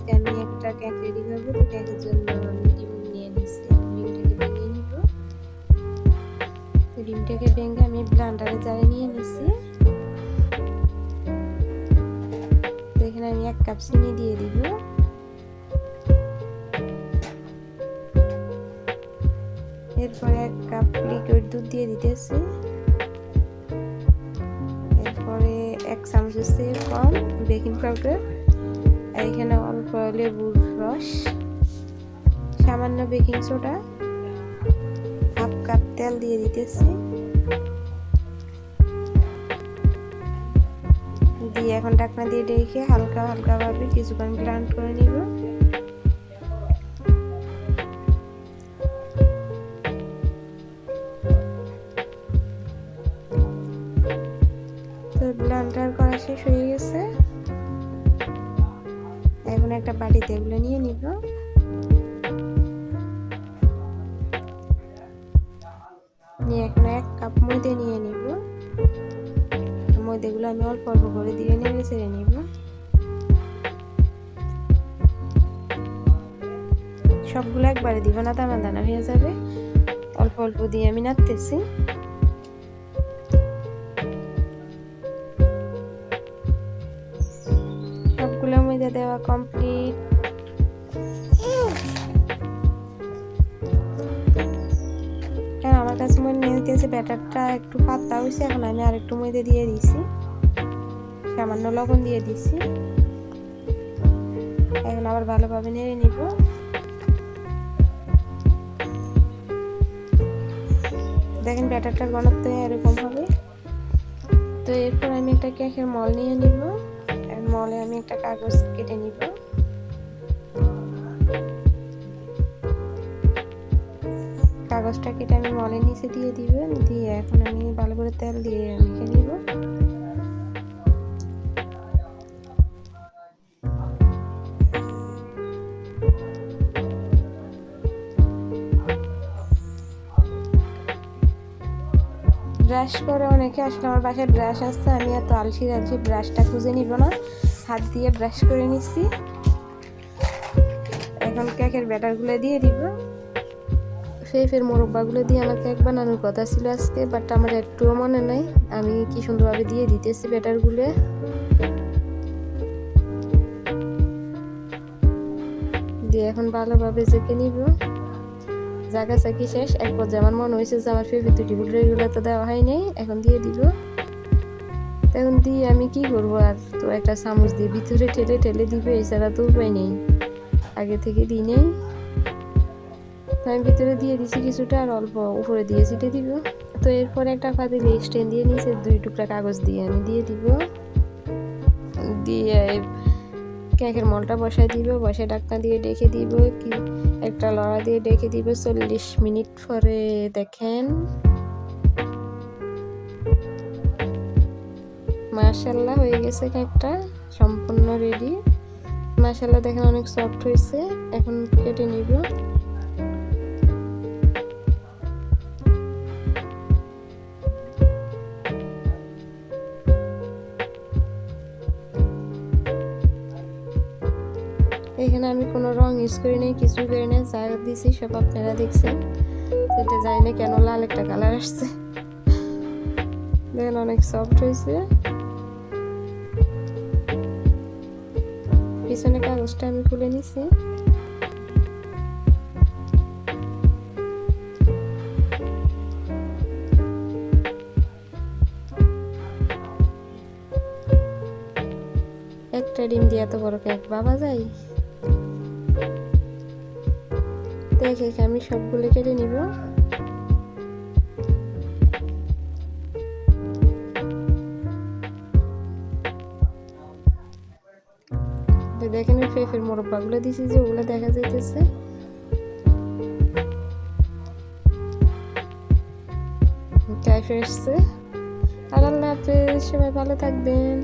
আজকে আমি একটা কেক রেডি করবো। তো কেকের জন্য আমি ডিম নিয়ে নিচ্ছি, ডিমটাকে ভেঙে নিব। তো ডিমটাকে ভেঙে আমি ব্লেন্ডারে জারে নিয়ে নিচ্ছি। তো এখানে আমি 1 কাপ চিনি দিয়ে দিব। এরপরে 1 কাপ লিকুইড দুধ দিয়ে দিতেছি। এরপরে 1 চামচের চেয়ে কম বেকিং পাউডার, আর এখানে অল্প লেবুর রস, সামান্য বেকিং সোডা, 1/2 কাপ তেল দিয়ে দিতেছি। দিয়ে এখন ঢাকনা দিয়ে ঢেকে হালকা ভাবে কিছুক্ষণ ব্লেন্ড করে নিব। তো ব্লেন্ডার করা শেষ হয়ে গেছে। এখন একটা বাটিতে এগুলো নিয়ে নিব। নিয়ে এখন 1 কাপ ময়দা নিয়ে নিব। ময়দাগুলো আমি অল্প করে দিয়ে নেড়ে ছেড়ে নিব। সবগুলো একবারে দিব না, দানা দানা হয়ে যাবে। অল্প দিয়ে আমি নাড়তেছি। সবগুলো ময়দা দেওয়া কমপ্লিট। আমার কাছে মনে হইতেছে ব্যাটারটা একটু পাতলা হয়েছে। এখন আমি আরেকটু ময়দা দিয়ে দিছি, সামান্য লবণ দিয়ে দিছি। এখন আবার ভালোভাবে নেড়ে নিব। দেখেন ব্যাটারটার ঘনত্ব এরকম হবে। তো এরপর আমি একটা কেকের মল নিয়ে নিব। মলে আমি একটা কাগজ কেটে নিব। কাগজটা কেটে আমি মলের নিচে দিয়ে দিব। দিয়ে এখন আমি ভালো করে তেল দিয়ে মেখে নিব। ব্রাশ করে অনেকে আসলে, আমার বাসায় ব্রাশ আসছে, আমি এত আলসি ব্রাশটা খুঁজে নিব না, হাত দিয়ে ব্রাশ করে নিচ্ছি। এখন কেকের ব্যাটারগুলো দিয়ে দিব। ফের মোরব্বাগুলো দিয়ে আমার কেক বানানোর কথা ছিল আজকে, বাট আমার একটুও মনে নাই। আমি কি সুন্দরভাবে দিয়ে দিতেছি ব্যাটারগুলো। দিয়ে এখন ভালোভাবে জেঁকে নিব। জায়গা চাকি শেষ। এক পর্যায়ে আমার মনে হয়েছে যে আমার এগুলো তো দেওয়া হয় নাই, এখন দিয়ে দিব। এখন দিয়ে আমি কি করবো আর, তো একটা চামচ দিয়ে ভিতরে ঠেলে দিবে, এছাড়া তো উপায় নেই। আগে থেকে দিই নেই, আমি ভিতরে দিয়ে দিছি কিছুটা, আর অল্প উপরে দিয়ে ছিটে দিব। তো এরপর একটা পাতিলে স্ট্যান্ড দিয়ে নিচে 2 টুকরা কাগজ দিয়ে আমি দিয়ে দিব। দিয়ে কেকের মলটা বসাই দিব। বসে ঢাকনা দিয়ে ডেকে দিব। কি একটা লড়া দিয়ে ডেকে দিব 40 মিনিট পরে। দেখেন মাশাআল্লাহ হয়ে গেছে, কেকটা সম্পূর্ণ রেডি। মাশাআল্লাহ দেখেন অনেক সফট হয়েছে। এখন কেটে নিব। এখানে আমি কোনো রং ইউজ করি নাই, কিছু করি নাই, যা দিছি সব আপনারা দেখছেন। এটা জানি না কেন লাল একটা কালার আসছে। দেখেন অনেক সফট হয়েছে। পিছনে কাগজটা আমি খুলে নিছি। একটা ডিম দিয়ে এত বড় কেক বাবা যায়। দেখে আমি সবগুলো কেটে নিব। দেখেন ফের মোরব্বাগুলো দিছি যে ওগুলো দেখা যাইতেছে। আর আল্লাহ হাফেজ, সবাই ভালো থাকবেন।